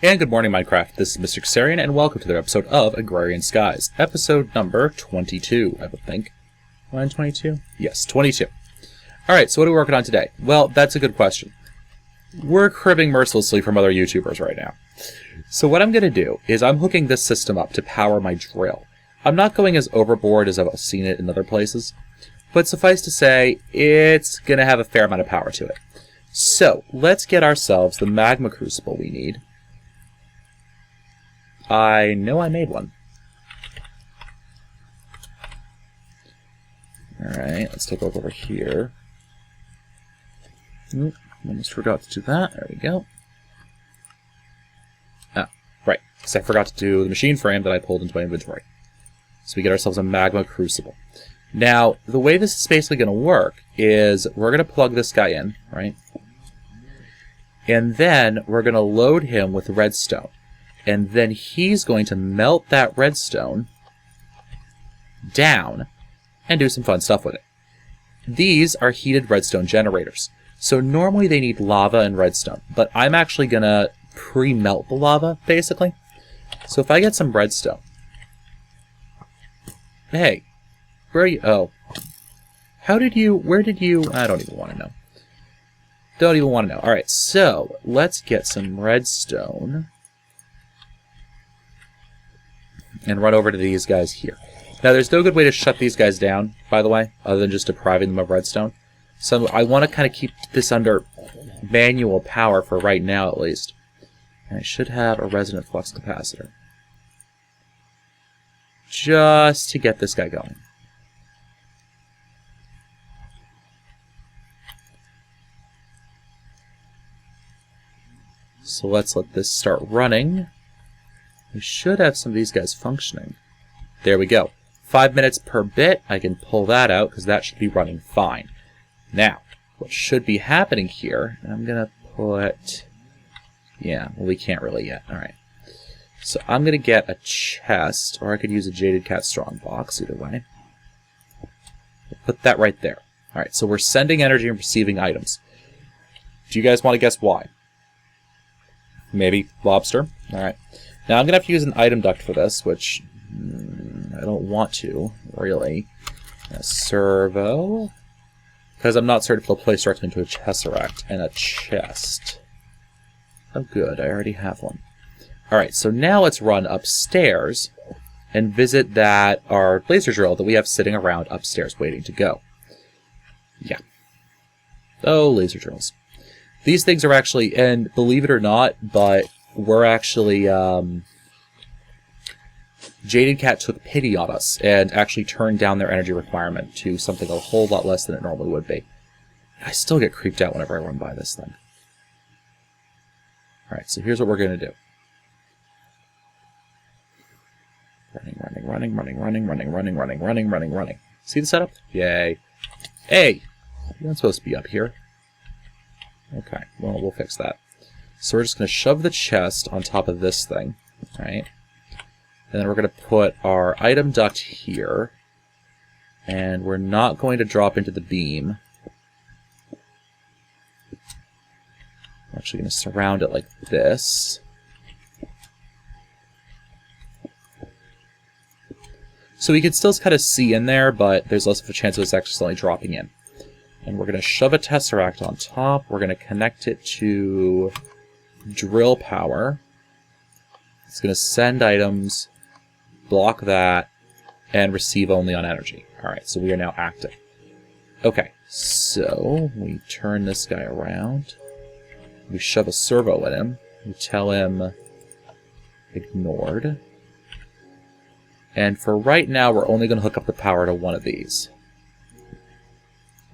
And good morning, Minecraft. This is Mr. Xarian, and welcome to their episode of Agrarian Skies. Episode number 22, I would think. Line 22? Yes, 22. Alright, so what are we working on today? Well, that's a good question. We're cribbing mercilessly from other YouTubers right now. So what I'm going to do is I'm hooking this system up to power my drill. I'm not going as overboard as I've seen it in other places, but suffice to say, it's going to have a fair amount of power to it. So, let's get ourselves the magma crucible we need. I know I made one. Alright, let's take a look over here. Almost forgot to do that. There we go. Ah, right. Because I forgot to do the machine frame that I pulled into my inventory. So we get ourselves a magma crucible. Now, the way this is basically going to work is we're going to plug this guy in, right? And then we're going to load him with redstone. And then he's going to melt that redstone down and do some fun stuff with it. These are heated redstone generators. So normally they need lava and redstone, but I'm actually going to pre-melt the lava, basically. So if I get some redstone... Hey, where are you? Oh. Where did you... I don't even want to know. Don't even want to know. Alright, so let's get some redstone and run over to these guys here. Now, there's no good way to shut these guys down, by the way, other than just depriving them of redstone. So I want to kind of keep this under manual power for right now, at least. And I should have a resonant flux capacitor. Just to get this guy going. So let's let this start running. We should have some of these guys functioning. There we go. 5 minutes per bit. I can pull that out because that should be running fine. Now, what should be happening here, I'm going to put... Yeah, well, we can't really yet. Alright. So I'm going to get a chest, or I could use a Jaded Cat Strong box, either way. Put that right there. Alright, so we're sending energy and receiving items. Do you guys want to guess why? Maybe lobster? Alright. Now I'm going to have to use an item duct for this, which I don't want to, really. A servo. Because I'm not certain if it'll place directly into a tesseract. And a chest. Oh good, I already have one. Alright, so now let's run upstairs and visit our laser drill that we have sitting around upstairs waiting to go. Yeah. Oh, laser drills. These things are actually, and believe it or not, but we're actually, Jaded Cat took pity on us and actually turned down their energy requirement to something a whole lot less than it normally would be. I still get creeped out whenever I run by this thing. Alright, so here's what we're going to do. Running. See the setup? Yay. Hey! You're not supposed to be up here. Okay, well, we'll fix that. So we're just going to shove the chest on top of this thing, right? And then we're going to put our item duct here. And we're not going to drop into the beam. We're actually going to surround it like this. So we can still kind of see in there, but there's less of a chance of us accidentally dropping in. And we're going to shove a tesseract on top. We're going to connect it to drill power. It's going to send items, block that, and receive only on energy. Alright, so we are now active. Okay, so we turn this guy around. We shove a servo at him. We tell him ignored. And for right now, we're only going to hook up the power to one of these.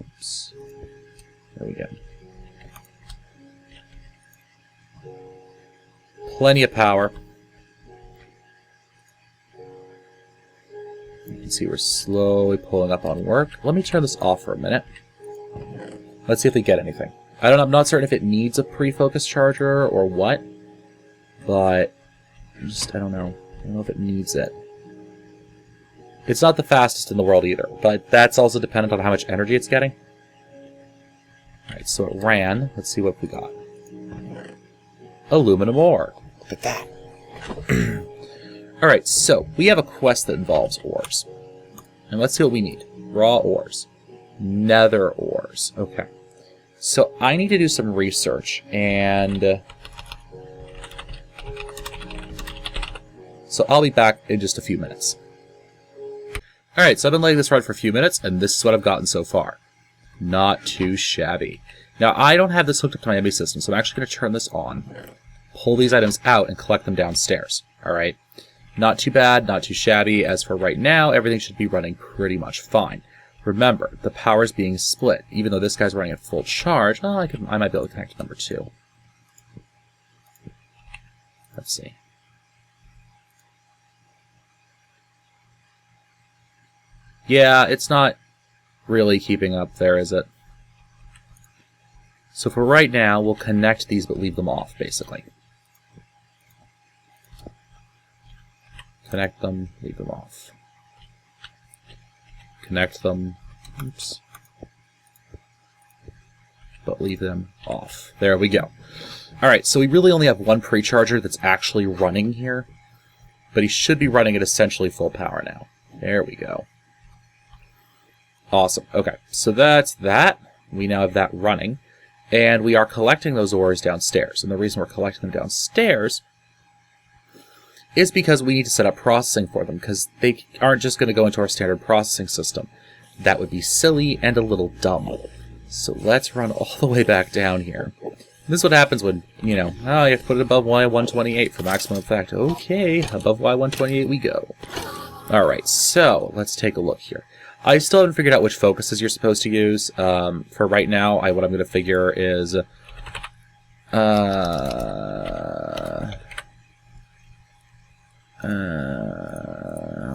Oops. There we go. Plenty of power. You can see we're slowly pulling up on work. Let me turn this off for a minute. Let's see if we get anything. I'm not certain if it needs a pre-focus charger or what, but I don't know. I don't know if it needs it. It's not the fastest in the world either, but that's also dependent on how much energy it's getting. Alright, so it ran. Let's see what we got. Aluminum ore. Look at that. Alright, so we have a quest that involves ores. And let's see what we need. Raw ores. Nether ores. Okay. So I need to do some research, and so I'll be back in just a few minutes. Alright, so I've been letting this run for a few minutes, and this is what I've gotten so far. Not too shabby. Now, I don't have this hooked up to my MB system, so I'm actually going to turn this on, pull these items out, and collect them downstairs. Alright? Not too bad, not too shabby. As for right now, everything should be running pretty much fine. Remember, the power's being split. Even though this guy's running at full charge, oh, I might be able to connect to number 2. Let's see. Yeah, it's not really keeping up there, is it? So for right now, we'll connect these but leave them off, basically. Connect them, leave them off. Connect them, oops, but leave them off. There we go. Alright, so we really only have one pre-charger that's actually running here, but he should be running at essentially full power now. There we go. Awesome. Okay, so that's that. We now have that running, and we are collecting those ores downstairs. And the reason we're collecting them downstairs is because we need to set up processing for them, because they aren't just going to go into our standard processing system. That would be silly and a little dumb. So let's run all the way back down here. This is what happens when, you know, oh, you have to put it above Y128 for maximum effect. Okay, above Y128 we go. Alright, so let's take a look here. I still haven't figured out which focuses you're supposed to use. For right now, what I'm going to figure is...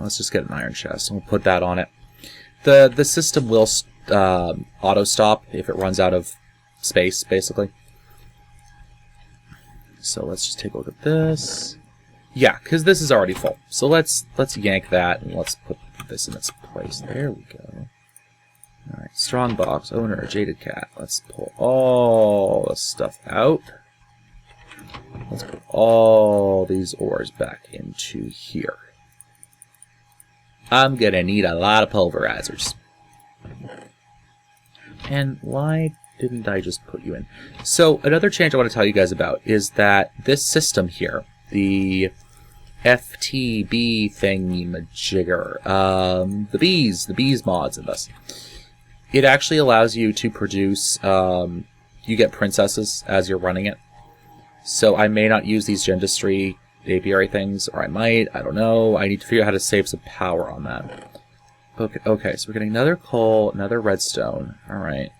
let's just get an iron chest, and we'll put that on it. The system will auto-stop if it runs out of space, basically. So let's just take a look at this. Yeah, because this is already full. So let's yank that, and let's put this in its place. There we go. Alright, strongbox, owner, jaded cat. Let's pull all this stuff out. Let's put all these ores back into here. I'm gonna need a lot of pulverizers. And why didn't I just put you in? So another change I want to tell you guys about is that this system here, the FTB thingy-majigger, the bees mods in this, it actually allows you to produce, you get princesses as you're running it. So I may not use these Gendustry apiary things, or I might, I don't know. I need to figure out how to save some power on that. Okay, so we're getting another coal, another redstone. Alright.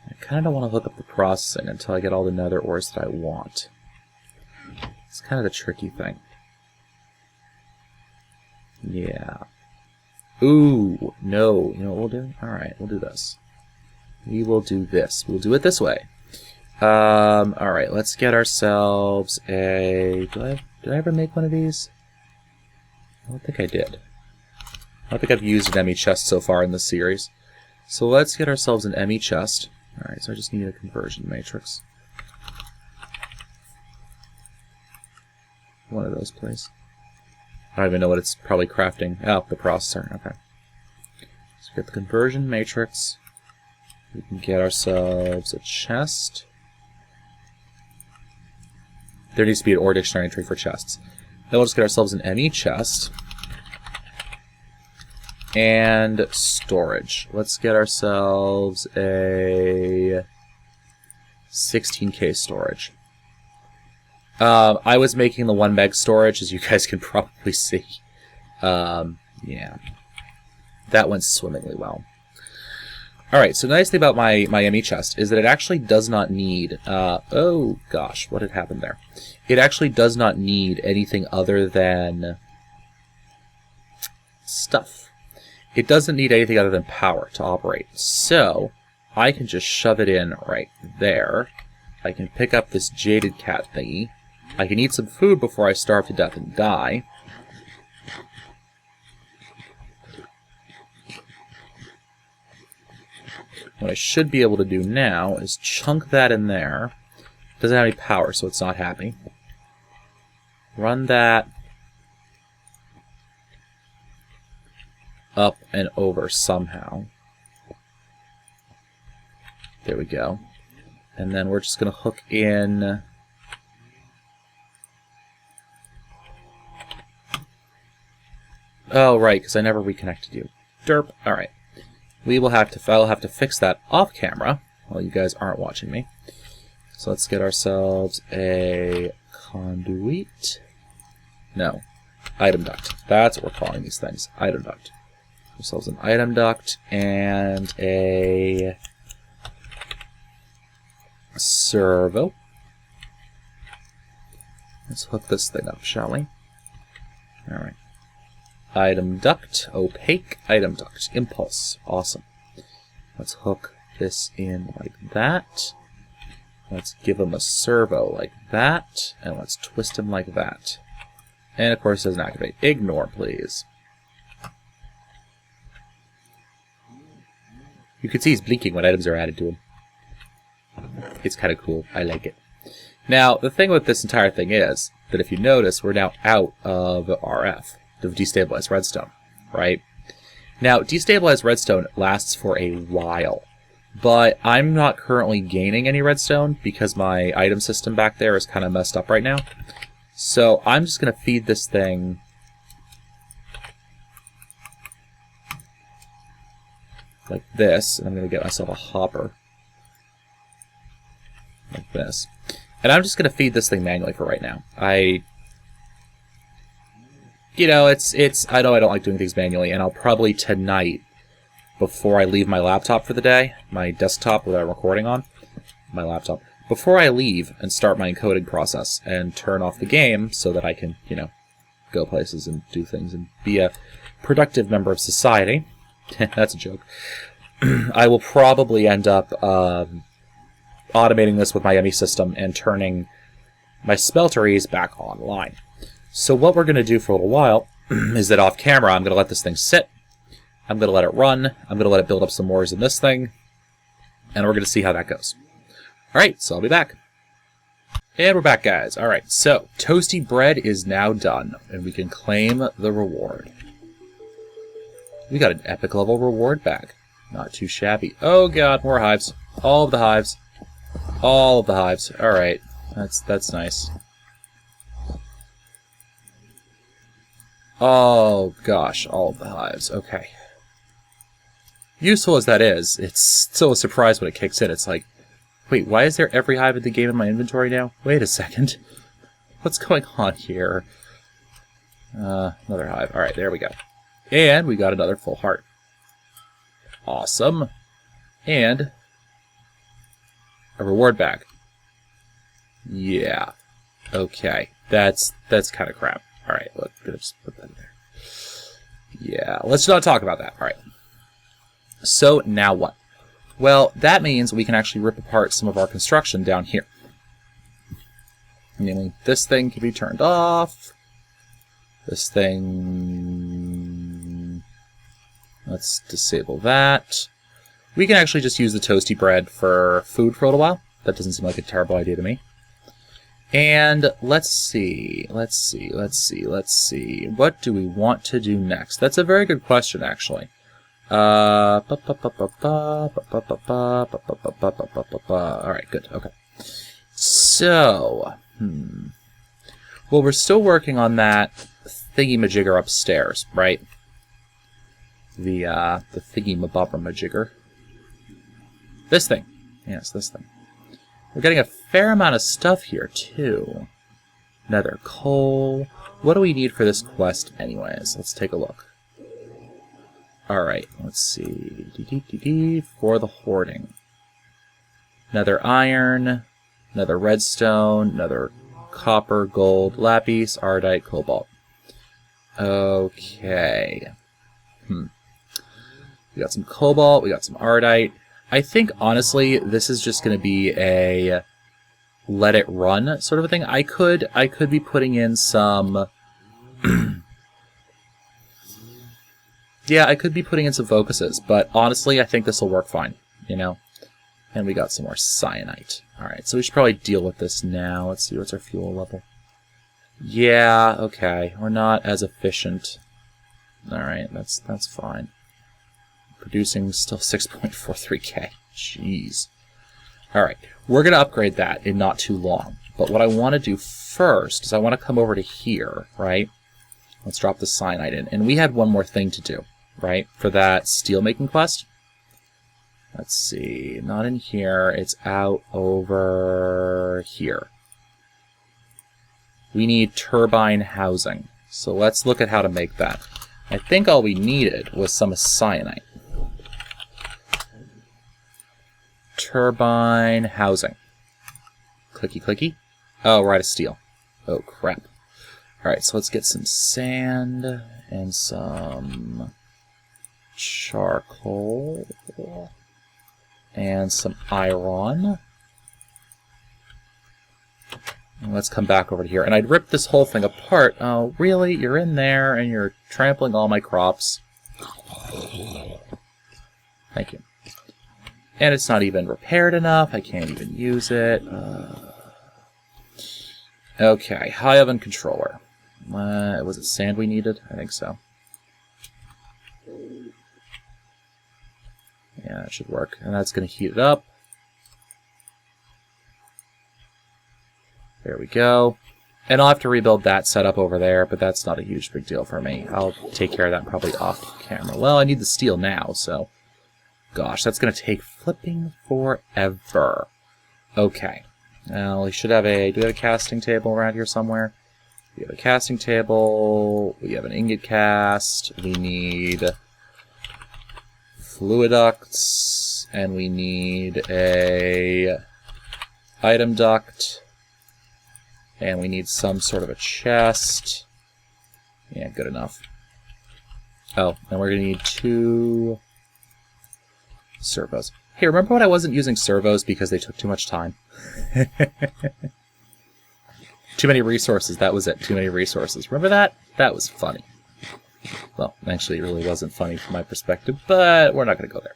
I kind of don't want to hook up the processing until I get all the nether ores that I want. It's kind of the tricky thing. Yeah. Ooh, no. You know what we'll do? Alright, we'll do this. We will do this. We'll do it this way. Alright, let's get ourselves a... Did I ever make one of these? I don't think I did. I don't think I've used an ME chest so far in this series. So let's get ourselves an ME chest. Alright, so I just need a conversion matrix. One of those, please. I don't even know what it's probably crafting. Oh, the processor. Okay. So get the conversion matrix. We can get ourselves a chest. There needs to be an ore dictionary entry for chests. Then we'll just get ourselves an ME chest. And storage. Let's get ourselves a 16K storage. I was making the 1 meg storage, as you guys can probably see. Yeah. That went swimmingly well. Alright, so the nice thing about my ME chest is that it actually does not need... oh, gosh, what had happened there? It actually does not need anything other than... stuff. It doesn't need anything other than power to operate. So, I can just shove it in right there. I can pick up this jaded cat thingy. I can eat some food before I starve to death and die. What I should be able to do now is chunk that in there, Doesn't have any power, so it's not happy. Run that up and over somehow. There we go. And then we're just going to hook in... Oh, right, because I never reconnected you. Derp. Alright. I'll have to fix that off camera while you guys aren't watching me. So let's get ourselves a conduit. No. Item duct. That's what we're calling these things. Item duct. Ourselves an item duct and a servo. Let's hook this thing up, shall we? Alright. Item duct, opaque, item duct, impulse. Awesome. Let's hook this in like that. Let's give him a servo like that. And let's twist him like that. And of course it doesn't activate. Ignore, please. You can see he's blinking when items are added to him. It's kind of cool. I like it. Now, the thing with this entire thing is that if you notice, we're now out of RF, of destabilized redstone, right? Now, destabilized redstone lasts for a while, but I'm not currently gaining any redstone because my item system back there is kind of messed up right now. So I'm just going to feed this thing like this, and I'm going to get myself a hopper like this. And I'm just going to feed this thing manually for right now. You know, I know I don't like doing things manually, and I'll probably tonight, before I leave my laptop for the day, my desktop that I'm recording on, my laptop, before I leave and start my encoding process and turn off the game so that I can, you know, go places and do things and be a productive member of society. That's a joke. I will probably end up automating this with my ME system and turning my smelteries back online. So what we're going to do for a little while is that off camera, I'm going to let this thing sit. I'm going to let it run. I'm going to let it build up some ores in this thing. And we're going to see how that goes. Alright, so I'll be back. And we're back, guys. Alright, so toasty bread is now done. And we can claim the reward. We got an epic level reward back. Not too shabby. Oh god, more hives. All of the hives. All of the hives. Alright, that's nice. Oh gosh, all of the hives. Okay. Useful as that is, it's still a surprise when it kicks in. It's like, wait, why is there every hive in the game in my inventory now? Wait a second. What's going on here? Another hive. Alright, there we go. And we got another full heart. Awesome. And a reward back. Yeah. Okay. That's kind of crap. Alright, look, I'm gonna just put that in there. Yeah, let's not talk about that. Alright. So, now what? Well, that means we can actually rip apart some of our construction down here. Namely, this thing can be turned off. This thing... Let's disable that. We can actually just use the toasty bread for food for a little while. That doesn't seem like a terrible idea to me. And let's see. What do we want to do next? That's a very good question, actually. Alright, good. Okay. So, well, we're still working on that thingy-majigger upstairs, right? The thingy-mabobber-majigger. This thing. Yes, this thing. We're getting a fair amount of stuff here, too. Nether coal. What do we need for this quest, anyways? Let's take a look. Alright, let's see. For the hoarding. Nether iron, nether redstone, nether copper, gold, lapis, ardite, cobalt. Okay. We got some cobalt, we got some ardite. I think, honestly, this is just going to be a let it run sort of a thing. I could be putting in some... yeah, I could be putting in some focuses, but honestly, I think this will work fine, you know? And we got some more cyanite. Alright, so we should probably deal with this now. Let's see, what's our fuel level? Yeah, okay. We're not as efficient. Alright, that's fine. Producing still 6.43k. Jeez. Alright, we're going to upgrade that in not too long. But what I want to do first is I want to come over to here, right? Let's drop the cyanide in. And we had one more thing to do, right? For that steel-making quest. Let's see. Not in here. It's out over here. We need turbine housing. So let's look at how to make that. I think all we needed was some cyanide. Turbine housing. Clicky, clicky. Oh, we're out of steel. Oh, crap. Alright, so let's get some sand and some charcoal and some iron. And let's come back over to here. And I'd rip this whole thing apart. Oh, really? You're in there and you're trampling all my crops. Thank you. And it's not even repaired enough. I can't even use it. Okay, high oven controller. Was it sand we needed? I think so. Yeah, that should work. And that's going to heat it up. There we go. And I'll have to rebuild that setup over there, but that's not a huge big deal for me. I'll take care of that probably off camera. Well, I need the steel now, so... Gosh, that's going to take flipping forever. Okay. Now, we should have a... Do we have a casting table around here somewhere? We have a casting table. We have an ingot cast. We need fluid ducts. And we need a item duct. And we need some sort of a chest. Yeah, good enough. Oh, and we're going to need 2 servos. Hey, remember when I wasn't using servos because they took too much time? Too many resources, that was it. Too many resources. Remember that? That was funny. Well, actually, it really wasn't funny from my perspective, but we're not going to go there.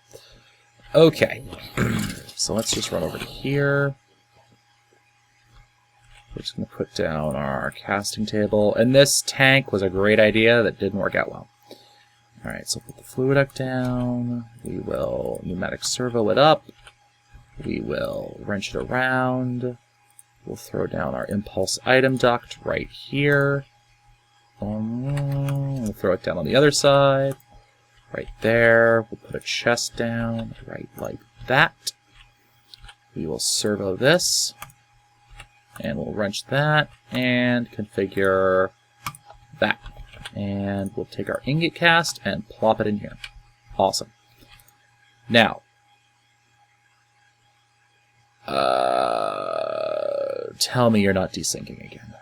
Okay. So let's just run over to here. We're just going to put down our casting table. And this tank was a great idea that didn't work out well. Alright, so put the fluid duct down. We will pneumatic servo it up. We will wrench it around. We'll throw down our impulse item duct right here. We'll throw it down on the other side. Right there. We'll put a chest down right like that. We will servo this. And we'll wrench that and configure that. And we'll take our ingot cast and plop it in here. Awesome. Now, tell me you're not desyncing again.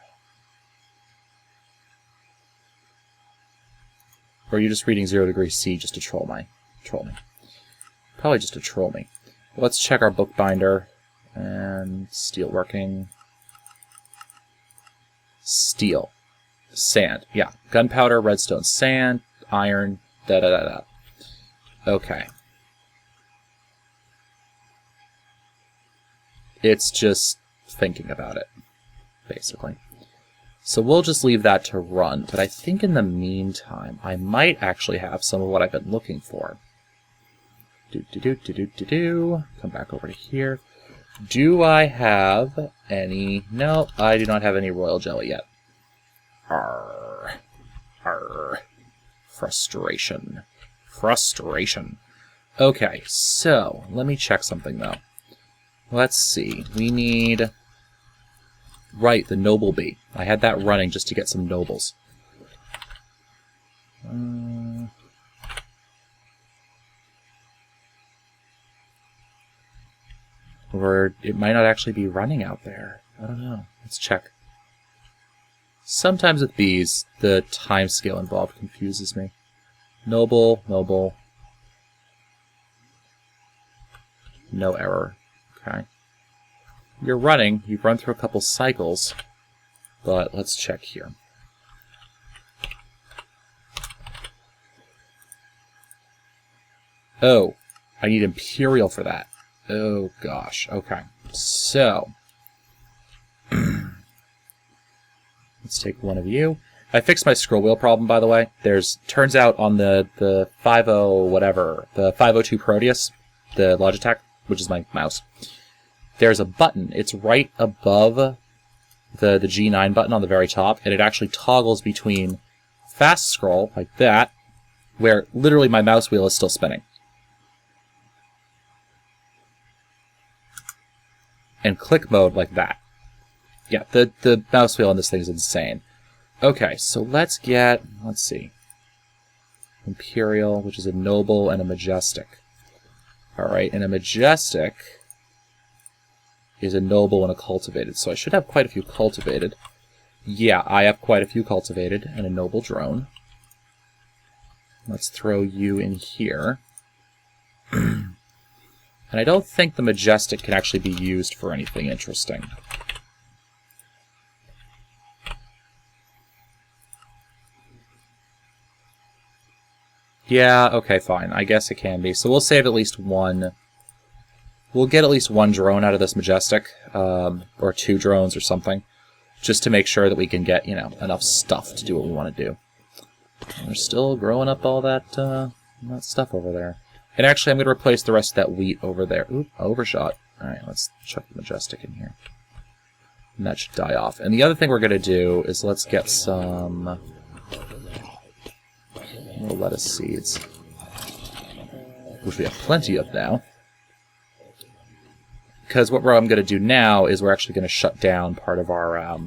Or are you just reading 0 degrees C just to troll me? Probably just to troll me. Let's check our bookbinder. And steel working. Steel. Sand. Yeah. Gunpowder, redstone, sand, iron, da-da-da-da. Okay. It's just thinking about it, basically. So we'll just leave that to run, but I think in the meantime, I might actually have some of what I've been looking for. Come back over to here. Do I have any... No, I do not have any royal jelly yet. Arr. Arr. Frustration. Frustration. Okay, so, let me check something, though. Let's see. We need... Right, the noble bee. I had that running just to get some nobles. Or it might not actually be running out there. I don't know. Let's check. Sometimes with bees, the time scale involved confuses me. Noble, noble. No error. Okay. You're running. You've run through a couple cycles. But let's check here. Oh, I need Imperial for that. Oh, gosh. Okay. So, let's take one of you. I fixed my scroll wheel problem, by the way. Turns out on the 50 whatever, the 502 Proteus, the Logitech, which is my mouse, there's a button. It's right above the G9 button on the very top, and it actually toggles between fast scroll, like that, where literally my mouse wheel is still spinning, and click mode like that. Yeah, the mouse wheel on this thing is insane. Okay, so let's see. Imperial, which is a noble and a majestic. Alright, and a majestic is a noble and a cultivated. So I should have quite a few cultivated. Yeah, I have quite a few cultivated and a noble drone. Let's throw you in here. And I don't think the majestic can actually be used for anything interesting. Yeah, okay, fine. I guess it can be. So we'll save at least one. We'll get at least one drone out of this majestic, or 2 drones or something, just to make sure that we can get, you know, enough stuff to do what we want to do. We're still growing up all that stuff over there. And actually, I'm going to replace the rest of that wheat over there. Oop, overshot. All right, let's chuck the majestic in here. And that should die off. And the other thing we're going to do is let's get some lettuce seeds, which we have plenty of now. Because what I'm going to do now is we're actually going to shut down part of our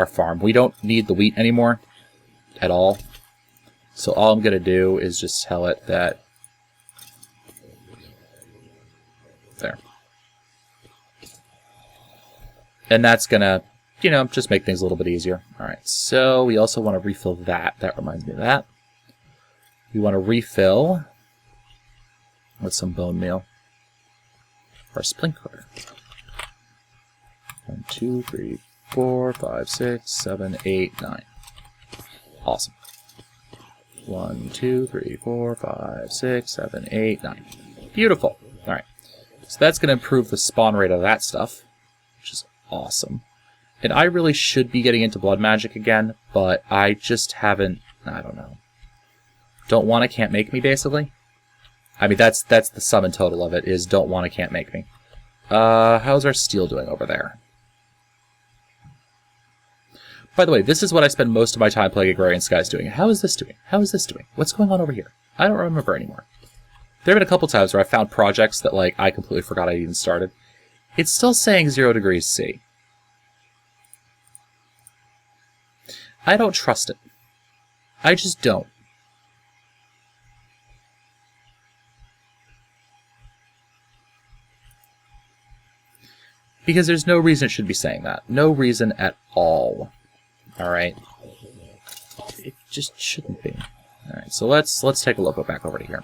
farm. We don't need the wheat anymore at all. So all I'm going to do is just tell it that... There. And that's going to, you know, just make things a little bit easier. Alright, so we also want to refill that. That reminds me of that. We want to refill with some bone meal. Our sprinkler. 1, 2, 3, 4, 5, 6, 7, 8, 9. Awesome. 1, 2, 3, 4, 5, 6, 7, 8, 9. Beautiful. Alright. So that's going to improve the spawn rate of that stuff, which is awesome. And I really should be getting into blood magic again, but I just haven't, I don't know. Don't want to, can't make me, basically. I mean, that's the sum and total of it, is don't want to, can't make me. How's our steel doing over there? By the way, this is what I spend most of my time playing Agrarian Skies doing. How is this doing? How is this doing? What's going on over here? I don't remember anymore. There have been a couple times where I found projects that, like, I completely forgot I even started. It's still saying 0 degrees C. I don't trust it. I just don't. Because there's no reason it should be saying that. No reason at all. Alright? It just shouldn't be. Alright, so let's take a look back over to here.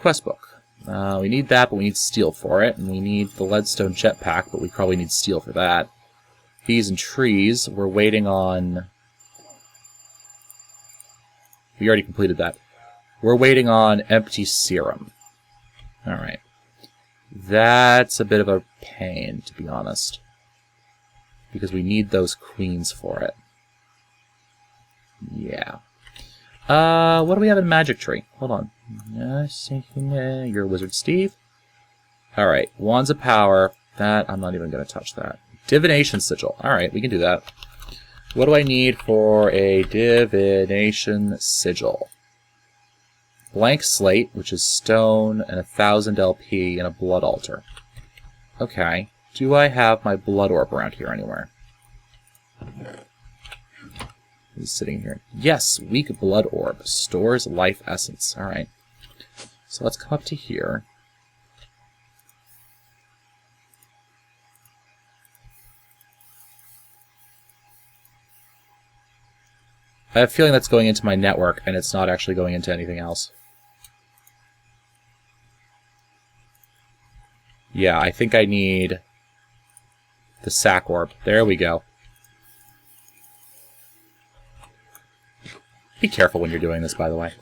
Quest book. We need that, but we need steel for it. And we need the leadstone jetpack, but we probably need steel for that. Bees and trees. We're waiting on... We already completed that. We're waiting on empty serum. Alright. That's a bit of a pain, to be honest. Because we need those queens for it. Yeah. What do we have in Magic Tree? Hold on. You're a wizard, Steve. Alright, Wands of Power. That, I'm not even going to touch that. Divination Sigil. Alright, we can do that. What do I need for a Divination Sigil? Blank Slate, which is stone, and 1,000 LP, and a Blood Altar. Okay. Do I have my Blood Orb around here anywhere? He's sitting here. Yes, Weak Blood Orb. Stores Life Essence. Alright. So let's come up to here. I have a feeling that's going into my network, and it's not actually going into anything else. Yeah, I think I need the sack orb. There we go. Be careful when you're doing this, by the way.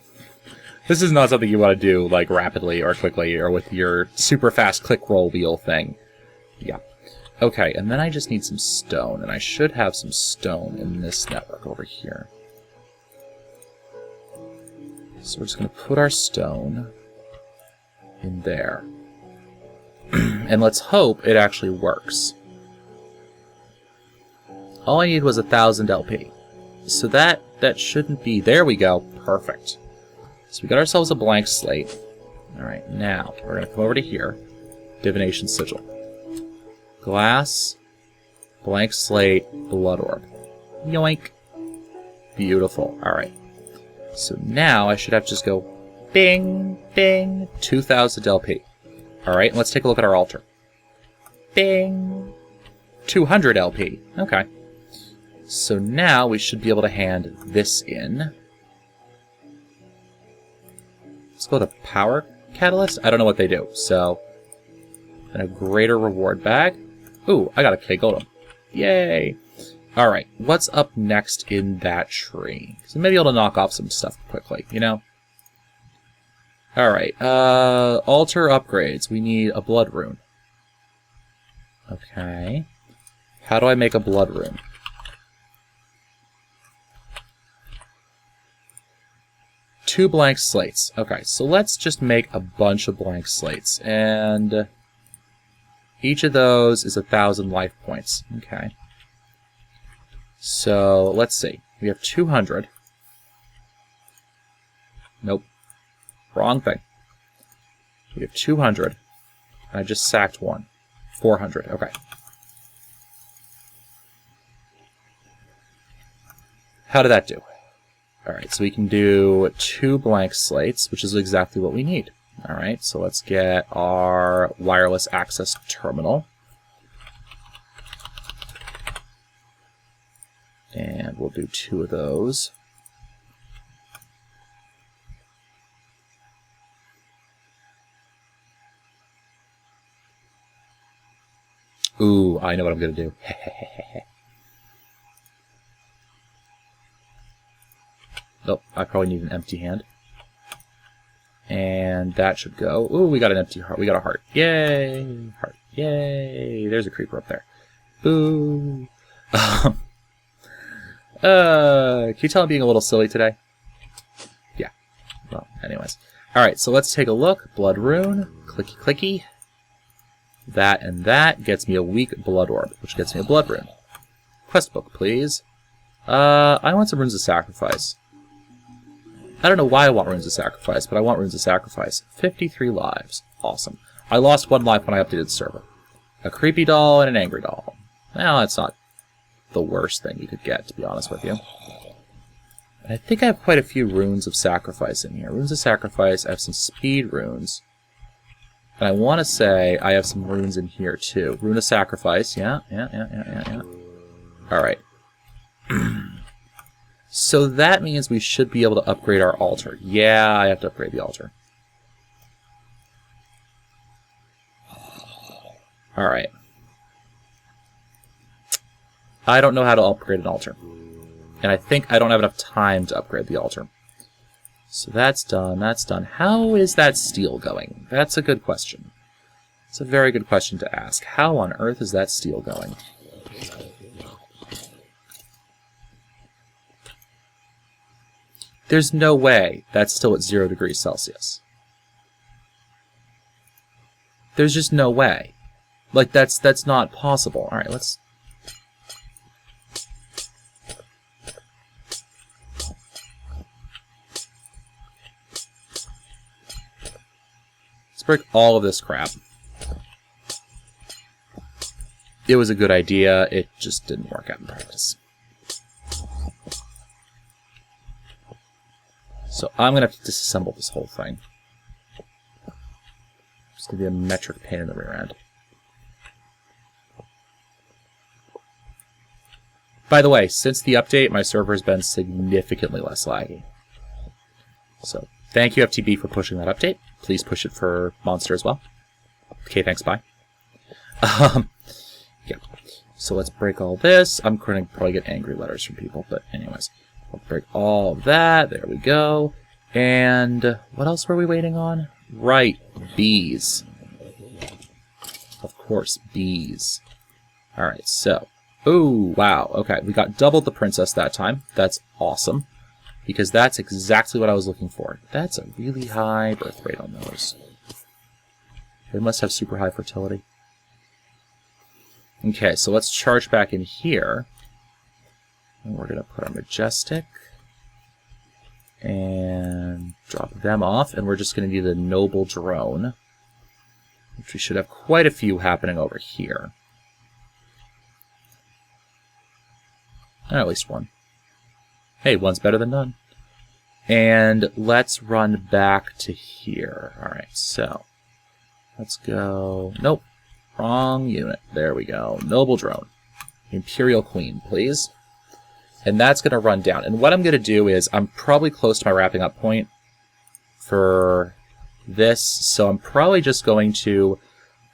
This is not something you want to do, like, rapidly or quickly or with your super fast click roll wheel thing. Yeah. Okay, and then I just need some stone, and I should have some stone in this network over here. So we're just going to put our stone in there. And let's hope it actually works. All I need was 1,000 LP. So that shouldn't be... There we go. Perfect. So we got ourselves a blank slate. Alright, now we're going to come over to here. Divination Sigil. Glass, blank slate, blood orb. Yoink. Beautiful. Alright. So now I should have to just go bing, bing, 2,000 LP. Alright, let's take a look at our altar. Bing. 200 LP. Okay. So now we should be able to hand this in. Let's go to Power Catalyst. I don't know what they do, so... And a greater reward bag. Ooh, I got a K Golem. Yay! Alright, what's up next in that tree? So maybe able to knock off some stuff quickly, you know? Alright, altar upgrades. We need a blood rune. Okay. How do I make a blood rune? Two blank slates. Okay, so let's just make a bunch of blank slates. And each of those is 1,000 life points. Okay. So, let's see. We have 200. Nope. Wrong thing. We have 200. I just sacked one. 400. Okay. How did that do? Alright, so we can do 2 blank slates, which is exactly what we need. Alright, so let's get our wireless access terminal. And we'll do 2 of those. Ooh, I know what I'm going to do. Oh, I probably need an empty hand. And that should go. Ooh, we got an empty heart. We got a heart. Yay! Heart. Yay! There's a creeper up there. Boo! Can you tell I'm being a little silly today? Yeah. Well, anyways. Alright, so let's take a look. Blood rune. Clicky clicky. That and that gets me a weak blood orb, which gets me a blood rune. Quest book, please. I want some runes of sacrifice. I don't know why I want runes of sacrifice, but I want runes of sacrifice. 53 lives. Awesome. I lost 1 life when I updated the server. A creepy doll and an angry doll. Well, that's not the worst thing you could get, to be honest with you. And I think I have quite a few runes of sacrifice in here. Runes of sacrifice, I have some speed runes. And I want to say I have some runes in here, too. Rune of sacrifice, yeah. Alright. So that means we should be able to upgrade our altar. Yeah, I have to upgrade the altar. Alright. I don't know how to upgrade an altar. And I think I don't have enough time to upgrade the altar. So that's done, that's done. How is that steel going? That's a good question. It's a very good question to ask. How on earth is that steel going? There's no way that's still at 0 degrees Celsius. There's just no way. Like, that's not possible. Alright, let's... Let's break all of this crap. It was a good idea, it just didn't work out in practice. So I'm going to have to disassemble this whole thing. It's going to be a metric pain in the rear end. By the way, since the update, my server has been significantly less laggy. So, thank you, FTB, for pushing that update. Please push it for Monster as well. Okay, thanks, bye. Yeah. So let's break all this. I'm going to probably get angry letters from people, but anyways. I'll break all of that. There we go. And what else were we waiting on? Right, bees. Of course, bees. Alright, so. Oh, wow. Okay, we got double the princess that time. That's awesome. Because that's exactly what I was looking for. That's a really high birth rate on those. They must have super high fertility. Okay, so let's charge back in here. And we're going to put our majestic. And drop them off. And we're just going to need a noble drone. Which we should have quite a few happening over here. At least one. Hey, one's better than none. And let's run back to here. Alright, so let's go. Nope. Wrong unit. There we go. Noble drone. Imperial Queen, please. And that's going to run down. And what I'm going to do is, I'm probably close to my wrapping up point for this. So I'm probably just going to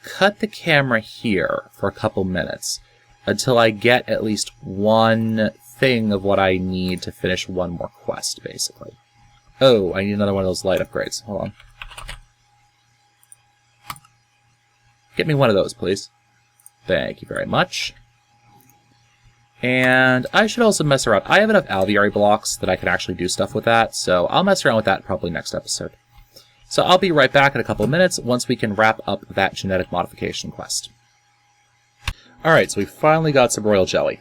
cut the camera here for a couple minutes until I get at least one thing of what I need to finish one more quest, basically. Oh, I need another one of those light upgrades. Hold on. Get me one of those, please. Thank you very much. And I should also mess around. I have enough alveoli blocks that I can actually do stuff with that, so I'll mess around with that probably next episode. So I'll be right back in a couple of minutes once we can wrap up that genetic modification quest. Alright, so we finally got some royal jelly.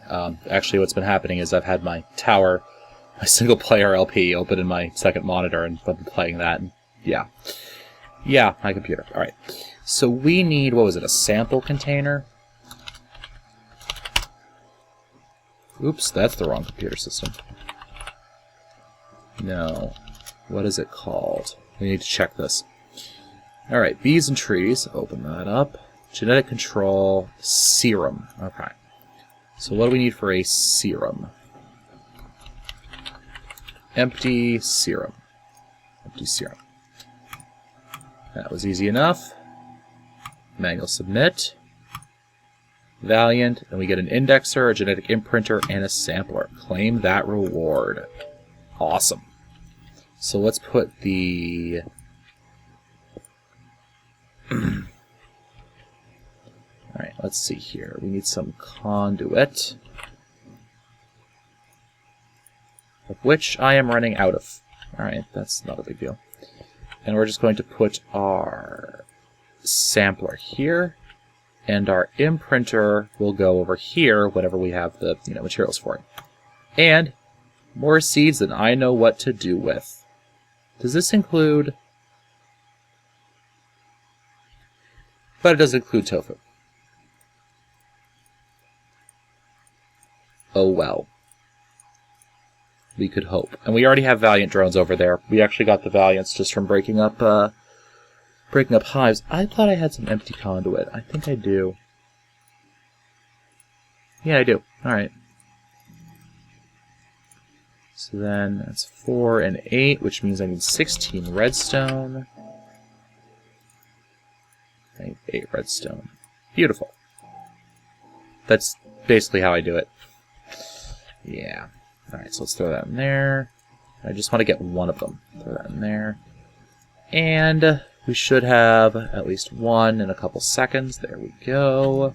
Actually, what's been happening is I've had my tower, my single-player LP, open in my second monitor, and I've been playing that, and yeah. Yeah, my computer. Alright. So we need, what was it, a sample container? Oops, that's the wrong computer system. No. What is it called? We need to check this. Alright, bees and trees. Open that up. Genetic control, serum. Okay. So what do we need for a serum? Empty serum. Empty serum. That was easy enough. Manual submit. Valiant. And we get an indexer, a genetic imprinter, and a sampler. Claim that reward. Awesome. So let's put the... Alright, let's see here. We need some conduit. Of which I am running out of. Alright, that's not a big deal. And we're just going to put our sampler here. And our imprinter will go over here whenever we have the materials for it. And more seeds than I know what to do with. Does this include... But it does include tofu. Oh well. We could hope. And we already have Valiant drones over there. We actually got the Valiants just from breaking up hives. I thought I had some empty conduit. I think I do. Yeah, I do. Alright. So then that's 4 and 8, which means I need 16 redstone. I need 8 redstone. Beautiful. That's basically how I do it. Yeah. Alright, so let's throw that in there. I just want to get one of them. Throw that in there. And we should have at least one in a couple seconds. There we go.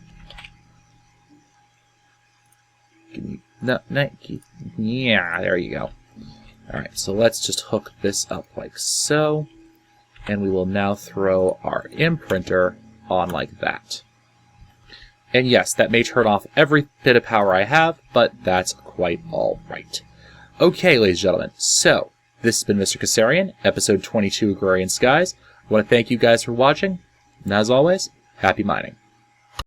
Give me, no, yeah, there you go. Alright, so let's just hook this up like so. And we will now throw our imprinter on like that. And yes, that may turn off every bit of power I have, but that's quite alright. Okay, ladies and gentlemen, so this has been Mr. Kassarian, episode 22 Agrarian Skies. I want to thank you guys for watching, and as always, happy mining.